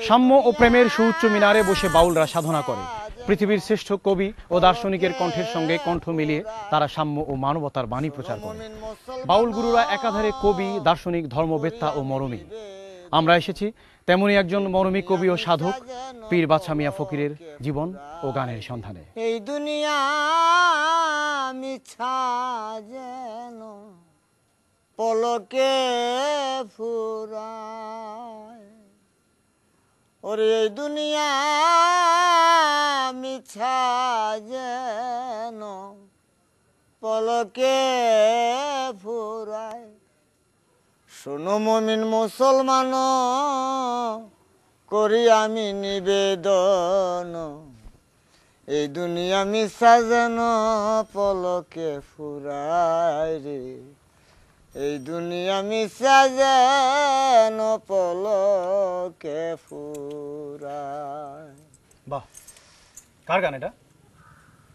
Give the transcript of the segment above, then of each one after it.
সাম্য ও প্রেমের সুউচ্চ মিনারে বসে বাউলরা সাধনা করে। পৃথিবীর শ্রেষ্ঠ কবি ও দার্শনিকের কণ্ঠের সঙ্গে কণ্ঠ মিলিয়ে তারা সাম্য ও মানবতার বাণী প্রচার করে। বাউল গুরুরা একাধারে কবি, দার্শনিক, ধর্মবেত্তা ও মরমী। আমরা এসেছি তেমনি একজন মরমী কবি ও সাধক পীর বাদশা মিয়া ফকিরের জীবন ও গানের সন্ধানে। এই দুনিয়া মিছা যেন পলকে ফুরায়, ওরে এই দুনিয়া মিছা যেন পলকে ফুরায়। শোনো মুমিন মুসলমান, করি আমি নিবেদন, এই দুনিয়া মিছা যেন পলকে ফুরায় রে, এই দুনিয়া মিছা যেন পলকে ফুরায়। বাহ, কার গান এটা?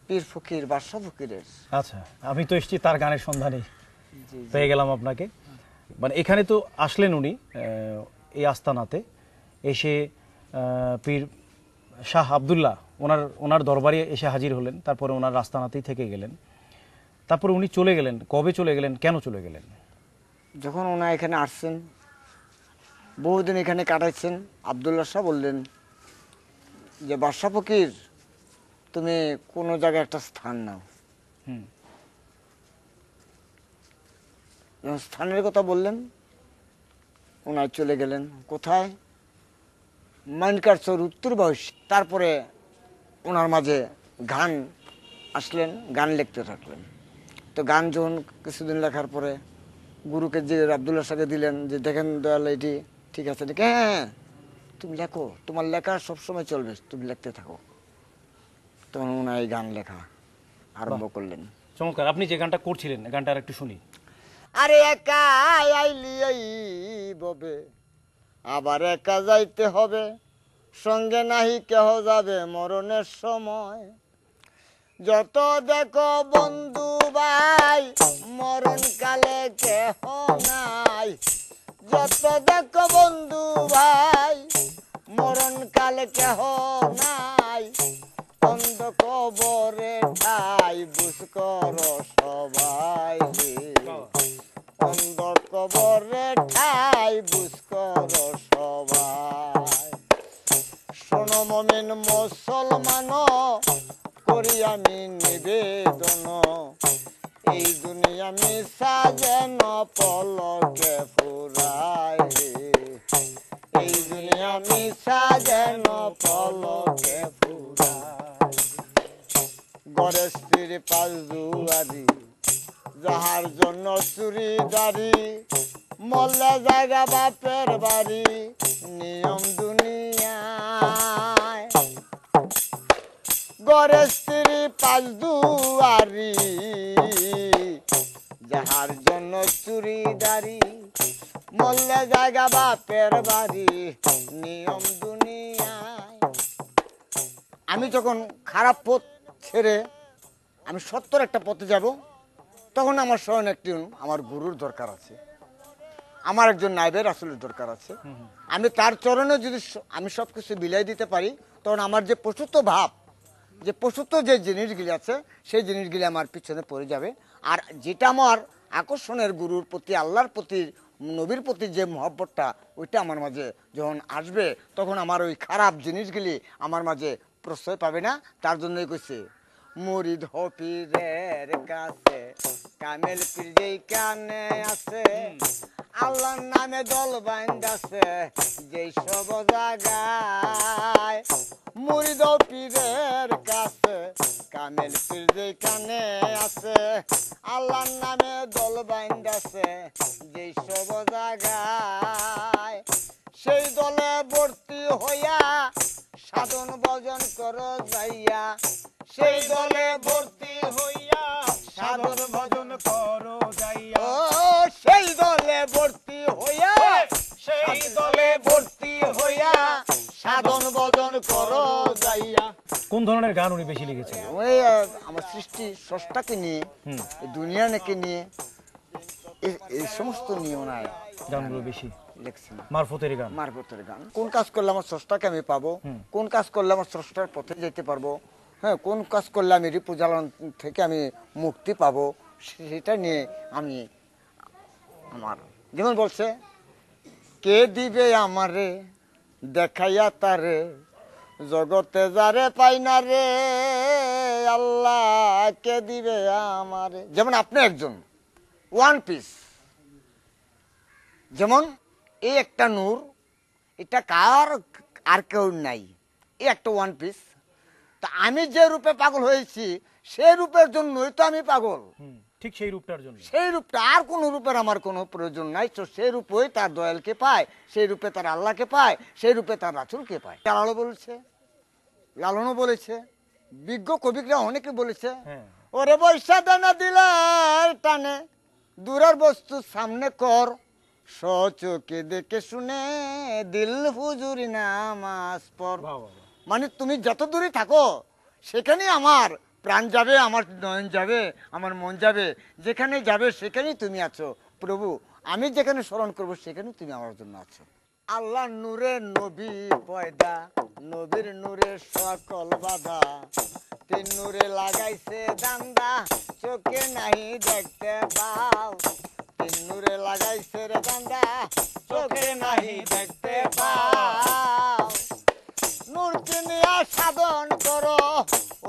পীর ফকির, বাদশা ফকিরের। আচ্ছা, আমি তো এসেছি তার গানের সন্ধানে, পেয়ে গেলাম আপনাকে। মানে এখানে তো আসলেন উনি এই আস্তানাতে এসে, পীর শাহ আবদুল্লাহ ওনার দরবারে এসে হাজির হলেন, তারপরে ওনার আস্তানাতেই থেকে গেলেন, তারপরে উনি চলে গেলেন। কবে চলে গেলেন, কেন চলে গেলেন? যখন ওনা এখানে আসছেন, বহুদিন এখানে কাটাচ্ছেন, আবদুল্লাহ শাহ বললেন যে বাদশা ফকির তুমি কোনো জায়গায় একটা স্থান নাও। স্থানের কথা বললেন, ওনার চলে গেলেন কোথায়? মাইনকারচর উত্তর বয়স। তারপরে ওনার মাঝে গান আসলেন, গান লিখতে থাকলেন। তো গান যখন কিছুদিন লেখার পরে গুরুকে যে আবদুল্লাহ শাহকে দিলেন যে দেখেন দয়াল এটি ঠিক আছে নাকি? হ্যাঁ, তুমি লেখো, তোমার লেখা সবসময় চলবে, তুমি লিখতে থাকো। তখন ওনার এই গান লেখা আরম্ভ করলেন। চমৎকার। আপনি যে গানটা করছিলেন, গানটা আর একটু শুনি। আরে একা আইলি এই ববে, আবার একা যাইতে হবে, সঙ্গে নাহি কেহ যাবে মরণের সময়। যত দেখো বন্ধু ভাই, মরণ কালে কেহ নাই। যত দেখো বন্ধু ভাই, মরণ কালে কেহ নাই। অন্ধ কবরে ঠাই বুঝ কর সবাই রে, অন্ধ কবরে ঠাই বুঝ কর সবাই। শোনো মুমিন মুসলমান, করি আমি নিবেদন, এই দুনিয়া মিছা যেন পলকে ফুরায় রে, এই দুনিয়া মিছা যেন পলকে ফুরায়। গড়ে স্ত্রীর পাঁচ দুয়ারি, যাহার জন্য চুরিদারি, মল্লা জায়গা বাপের বাড়ি, নিয়ম দুনিয়ায়। গড়ে স্ত্রী পাঁচ দুয়ারি, যাহার জন্য চুরিদারি, মল্লা জায়গা বাপের বাড়ি, নিয়ম দুনিয়ায়। আমি যখন খারাপ পথ ছেড়ে আমি সত্যর একটা পথে যাব, তখন আমার স্মরণ একটি আমার গুরুর দরকার আছে, আমার একজন নায়েবে রাসূলের দরকার আছে। আমি তার চরণে যদি আমি সব কিছু বিলাই দিতে পারি, তখন আমার যে পশুত্ব ভাব, যে পশুত্ব যে জিনিসগুলি আছে, সেই জিনিসগুলি আমার পিছনে পড়ে যাবে। আর যেটা আমার আকর্ষণের গুরুর প্রতি, আল্লাহর প্রতি, নবীর প্রতি যে মহব্বতটা, ওইটা আমার মাঝে যখন আসবে, তখন আমার ওই খারাপ জিনিসগুলি আমার মাঝে প্রশ্রয় পাবে না। তার জন্যই কইছে মুরিদ পীরের কাছে, কামেল পীর যেই কানে আছে, আল্লাহর নামে দল বাইন্দাছে যেই সব জায়গায়। মুরিদ পীরের কাছে, কামেল পীর যেই কানে আছে, আল্লাহর নামে দল বাইন্দাছে যেই সব জায়গায়। সেই দলে ভর্তি হইয়া সাধন ভজন করো যাইয়া, সেই দলে ভর্তি হইয়া সাধন ভজন করো যাইয়া। ও সেই দলে ভর্তি হইয়া, সেই দলে ভর্তি হইয়া সাধন ভজন করো যাইয়া। কোন ধরনের গান উনি বেশি লিখেছেন? ওই আমার সৃষ্টি স্রষ্টাকে নিয়ে, দুনিয়াকে নিয়ে, এই সমস্ত নিয়েও নাই গানগুলো বেশি লিখছেন। মারফতের গান। মারফতের গান, কোন কাজ করলে আমার স্রষ্টাকে আমি পাবো, কোন কাজ করলে আমার স্রষ্টার পথে যেতে পারবো, হ্যাঁ, কোন কাজ করলে আমি রিপুজালন থেকে আমি মুক্তি পাবো, সেটা নিয়ে আমি আমার যেমন বলছে, কে দিবে আমারে দেখাইয়া তারে, জগতে যারে পাই না রে আল্লাহ, কে দিবে আমারে। যেমন আপনি একজন ওয়ান পিস, যেমন এই একটা নূর, এটা কার আর কেউ নাই, এই একটা ওয়ান পিস। তা আমি যে রূপে পাগল হয়েছি সেই রূপের জন্যই তো আমি পাগল, ঠিক সেই রূপটার জন্য। সেই রূপটা, আর কোন রূপের আমার কোনো প্রয়োজন নাই। তো সেই রূপই তার দয়ালকে পায়, সেই রূপে তার আল্লাহকে পায়, সেই রূপে তার রাসূলকে পায়। লালনও বলেছে, লালনও বলেছে, বিজ্ঞ কবিরা অনেকে বলেছে, ওরে বৈশা দানা দিলার টানে দূরের বস্তু সামনে কর, সচোখে দেখে শুনে দিল হুজুরি নামাজ পড়। মানে তুমি যত দূরে থাকো সেখানেই আমার প্রাণ যাবে, আমার নয়ন যাবে, আমার মন যাবে, যেখানে যাবে সেখানেই তুমি আছো প্রভু। আমি যেখানে স্মরণ করবো সেখানেই তুমি আমার জন্য আছো। আল্লাহ নূরে নবী পয়দা, নবীর নূরে সকল বাধা, তিন নূরে লাগাইছে দান্দা, চোখে নাই দেখতে পাও, তিন নূরে লাগাইছে রে দান্দা, চোখে নাহি দেখতে পাও। নূর চিনিয়া সাধন করো,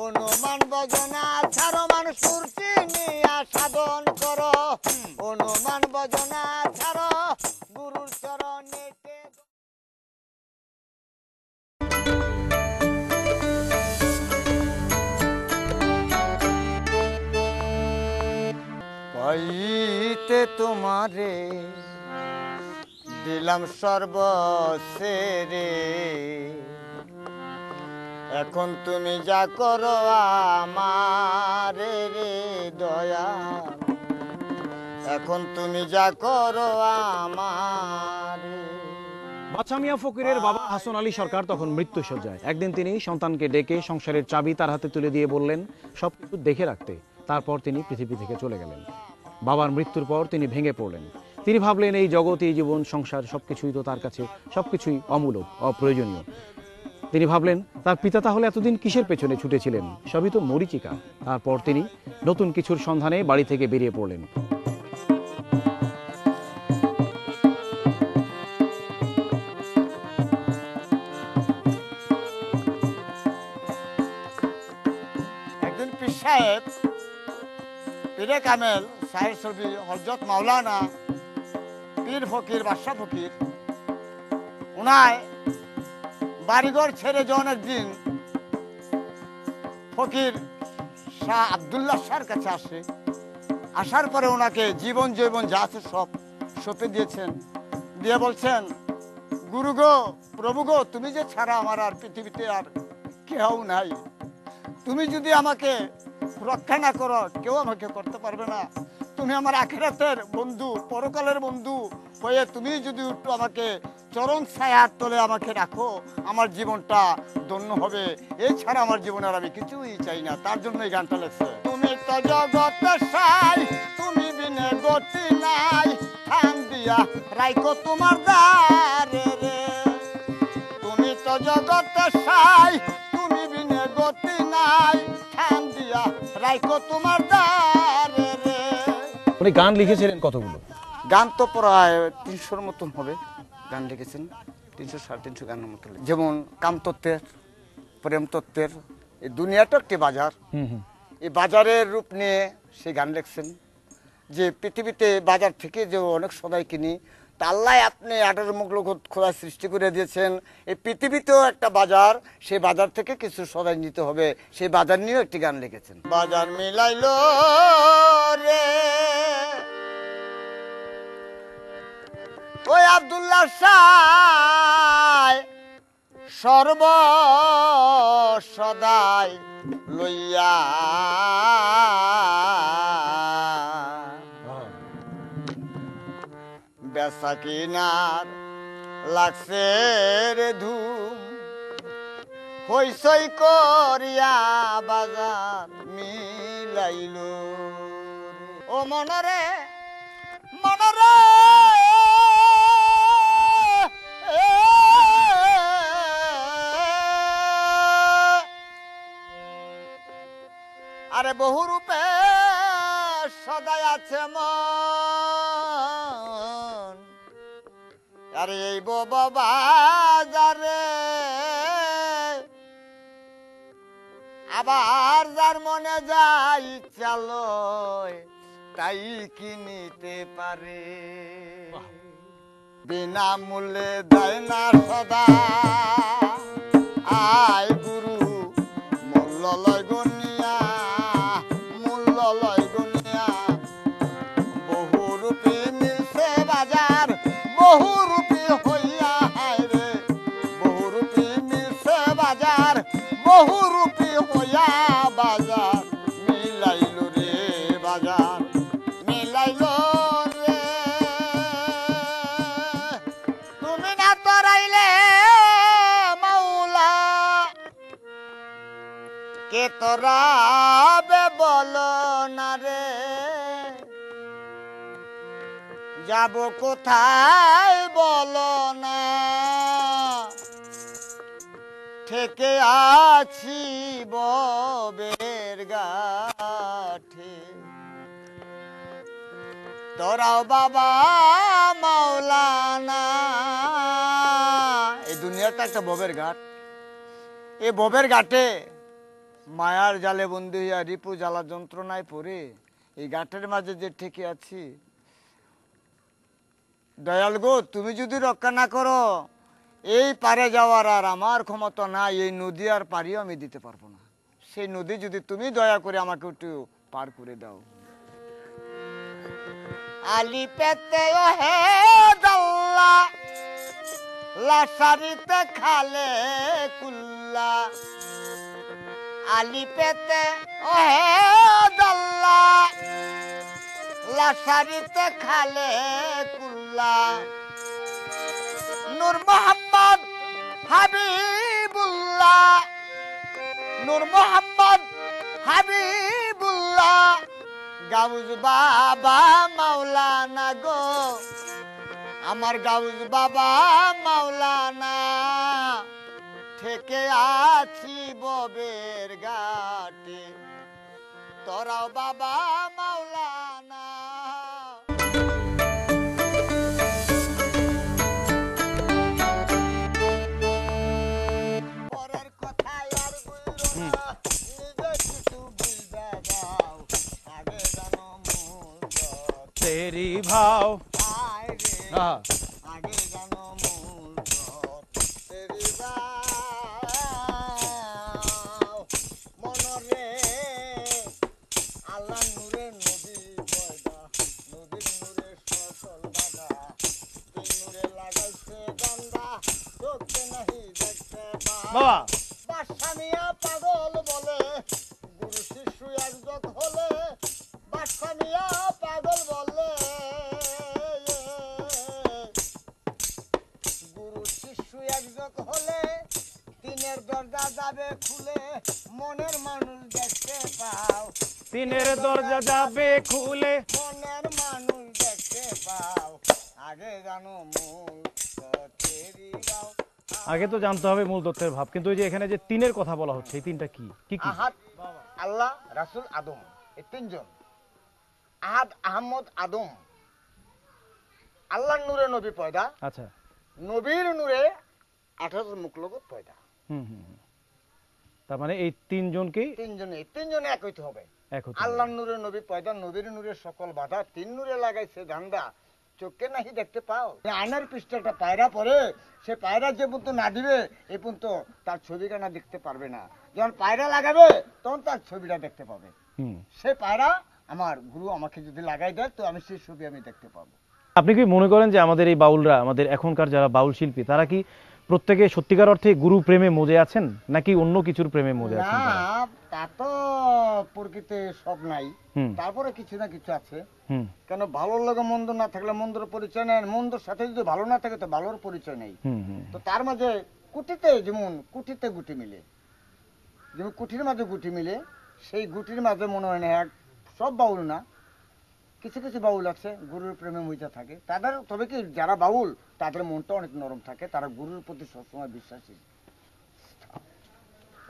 অনুমান বজনা ছাড়ো, মানুষ নূর চিনিয়া সাধন করো, অনুমান বজনা ছাড়ো, গুরুর চরণে পাইতে তোমারে দিলাম সর্বশেরে, এখন তুমি যা করো আমারে রে দয়া, এখন তুমি যা করো আমারে। বাদশা মিয়া ফকিরের বাবা হাসান আলী সরকার তখন মৃত্যুশয্যায়। একদিন তিনি সন্তানকে ডেকে সংসারের চাবি তার হাতে তুলে দিয়ে বললেন সবকিছু দেখে রাখতে। তারপর তিনি পৃথিবী থেকে চলে গেলেন। বাবার মৃত্যুর পর তিনি ভেঙে পড়লেন। তিনি ভাবলেন এই জগৎ, এই জীবন, সংসার সবকিছুই তো তার কাছে সবকিছুই অমূলক, অপ্রয়োজনীয়। তিনি ভাবলেন তার পিতা তাহলে এতদিন কিসের পেছনে ছুটেছিলেন, সবই তো মরীচিকা। তারপর তিনি নতুন কিছুর সন্ধানে বাড়ি থেকে বেরিয়ে পড়লেন। একদিন পীর সাহেব, পীরে কামেল সাহেব ছবি হযরত মাওলানা পীর ফকির বাদশা ফকির, উনায় বাড়িঘর ছেড়ে যে অনেকদিন ফকির শাহ আব্দুল্লাহ শাহর কাছে আসে, আসার পরে ওনাকে জীবন জৈবন যা আছে সব সঁপে দিয়েছেন, দিয়ে বলছেন, গুরু গো, প্রভু গো, তুমি যে ছাড়া আমার আর পৃথিবীতে আর কেউ নাই, তুমি যদি আমাকে রক্ষা না করো কেউ আমাকে করতে পারবে না। তুমি আমার আখিরাতের বন্ধু, পরকালের বন্ধু হয়ে তুমি যদি একটু আমাকে চরণ ছায়ার তলে আমাকে রাখো, আমার জীবনটা ধন্য হবে। এছাড়া আমার জীবনে আর আমি কিছুই চাই না। তার জন্য এই গানটা লেখছে, তুমি তো জগতের সাই, তুমি বিনে গতি নাই, থাম দিয়া রাইখো তোমার দ্বারে রে, তুমি তো জগতের সাই, তুমি বিনে গতি নাই, থাম দিয়া রাইখো তোমার দ্বারে রে। উনি গান লিখেছিলেন কতগুলো? গান তো প্রায় 300-র মতন হবে গান লিখেছেন, 300-350 গানের মতো। যেমন কামতত্ত্বের, প্রেম তত্ত্বের, এই দুনিয়াটা একটি বাজার, এই বাজারের রূপ নিয়ে সে গান লিখছেন। যে পৃথিবীতে বাজার থেকে যে অনেক সদাই কিনি, তা আল্লাহ আপনি 18 মুখ খোলা সৃষ্টি করে দিয়েছেন, এই পৃথিবীতেও একটা বাজার, সেই বাজার থেকে কিছু সদাই নিতে হবে, সেই বাজার নিয়েও একটি গান লিখেছেন। বাজার মিলাইলো রে ওই আব্দুল্লাহ শাহ সর্ব সদাই লইয়া, বেচা কিনার লাগছে রে ধুম, হইসই করিয়া বাজার মিলাইল। ও মনরে মনরে আরে বহু রূপে সদাই আছে মন আরে এই বাজারে আবার যার মনে যাই চলো তাই কি নিতে পারে বিনামূল্যে দেয় না সদা আয় গুরু মূল্য লয় গনিয়া মূল্য লয় গনিয়া বহুরূপী মিলছে বাজার বহুরূপী হইয়া হায় রে বহুরূপী মিলছে বাজার বহুরূপী হইয়া বাজার মিলাইল রে বাজার মিলাইল রে তুমি না তরাইলে মাওলা কে তোরাবে বলো না রে যাব কোথায় বলো না থেকে আছি ববের গাঠে তোরাও বাবা মাওলানা এই দুনিয়াটা একটা ববের ঘাট এই ববের ঘাটে মায়ার জালে বন্দী হইয়া রিপু জ্বালা যন্ত্রণায় পড়ে এই ঘাটের মাঝে যে ঠেকে আছি দয়াল গো তুমি যদি রক্ষা না করো এই পারে যাওয়ার আর আমার ক্ষমতা নাই এই নদী আর পারিও আমি দিতে পারবো না সেই নদী যদি তুমি দয়া করে আমাকে একটু পার করে দাও আলি পেতে ও হে দাল্লা লাসারিতে খালে কুল্লা আলি পেতে ও হে দাল্লা লাসারিতে খালে কুল্লা নূর মোহাম্মদ হাবিবুল্লাহ নূর মোহাম্মদ হাবিবুল্লাহ গাউজ বাবা মাওলানা গো আমার গাউজ বাবা মাওলানা থেকে আছি ববের ঘাটে তোরাও বাবা মাওলানা পরের কথায় আর বললো না নিজে কিছু বুঝবে দাও আগে জানো মূল তেরি ভাও আয় রে আহা, আগে জানো মূল তেরি মনরে আল্লাহ নূরে নদী পয়দা নদীর নূরে সকল বাধা তিন নূরে লাগাইছে গন্ধা চোখে নাহি দেখতে বাবা বাদশামিয়া পাগল বলে গুরু শিশু একজোট হলে বাদশামিয়া পাগল বলে গুরু শিশু একজোট হলে দিনের দরজা যাবে খুলে মনের মানুষ দেখতে পাও তিনের দরজা যাবে খুলে মনের মানুষ দেখতে পাও আগে জানো মূল তেরি গাও আগে তো জানতে হবে মূল তত্ত্বের ভাব কিন্তু ওই যে এখানে যে তিনের কথা বলা হচ্ছে এই তিনটা কি কি কি আহাদ আল্লাহ রাসূল আদম এই তিনজন আহাদ আহমদ আদম আল্লাহর নূরে নবী পয়দা আচ্ছা নবীর নূরে 18 মুখলগত পয়দা হুম হুম হুম। তার মানে এই তিনজনকেই তিনজনে এক হইতে হবে এক হতে হবে। আল্লাহর নূরে নবী পয়দা নবীর নূরে সকল বাধা তিন নূরে লাগাইছে ধান্দা চোখে নাহি দেখতে পাও আয়নার পৃষ্ঠটা পায়রা পরে সে পায়রা যে পর্যন্ত না দিবে এই পর্যন্ত তার ছবিটা না দেখতে পারবে না যখন পায়রা লাগাবে তখন তার ছবিটা দেখতে পাবে হুম। সে পায়রা আমার গুরু আমাকে যদি লাগাই দেয় তো আমি সেই ছবি আমি দেখতে পাবো আপনি কি মনে করেন যে আমাদের এই বাউলরা আমাদের এখনকার যারা বাউল শিল্পী তারা কি প্রত্যেকে সত্যিকার অর্থে গুরু প্রেমে মজে আছেন নাকি অন্য কিছুর প্রেমে মজে আছেন না তারা? তা তো প্রকৃতি সব নাই হুম তারপরে কিছু না কিছু আছে হুম কেন ভালোর লগে মন্দ না থাকলে মন্দর পরিচয় নেই মন্দর সাথে যদি ভালো না থাকে তো ভালোর পরিচয় নেই হুম হুম তো তার মাঝে কুটিতে যেমন কুটিতে গুটি মিলে যেমন কুটির মাঝে গুটি মিলে সেই গুটির মাঝে মনে হয় না এক সব বাউল না কিছু কিছু বাউল আছে গুরুর প্রেমে মইতে থাকে, তাদের তবে কি যারা বাউল তাদের মনটা অনেক নরম থাকে, তারা গুরুর প্রতি সবসময় বিশ্বাসী।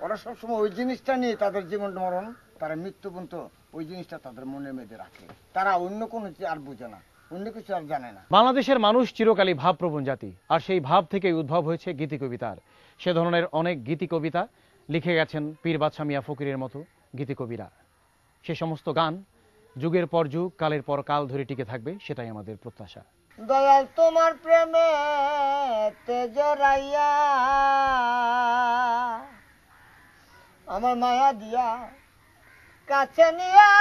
ওরা সবসময় ওই জিনিসটা নিয়ে তাদের জীবন মরণ, তারা মৃত্যু পর্যন্ত ওই জিনিসটা তাদের মনের মধ্যে রাখে। তারা অন্য কোনো আর বোঝে না, অন্য কিছু আর জানে না। বাংলাদেশের মানুষ চিরকালই ভাবপ্রবণ জাতি, আর সেই ভাব থেকেই উদ্ভব হয়েছে গীতি কবিতার। সে ধরনের অনেক গীতি কবিতা লিখে গেছেন পীর বাদশা মিয়া ফকিরের মতো গীতি কবিরা। সে সমস্ত গান যুগের পর যুগ, কালের পর কাল ধরে টিকে থাকবে, সেটাই আমাদের প্রত্যাশা। দয়াল তোমার প্রেমে জড়াইয়া আমার মায়া দিয়া কাছে নিয়া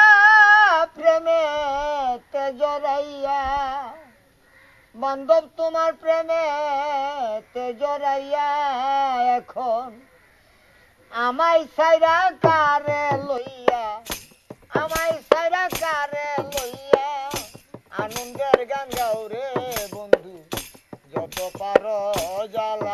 প্রেমে জড়াইয়া, বান্ধব তোমার প্রেমে জড়াইয়া এখন আমায় সাইরা কারে লইয়া, আমায় সাইরা কারে লইয়া আনন্দের গান গাও রে বন্ধু, যত পারো জ্বালা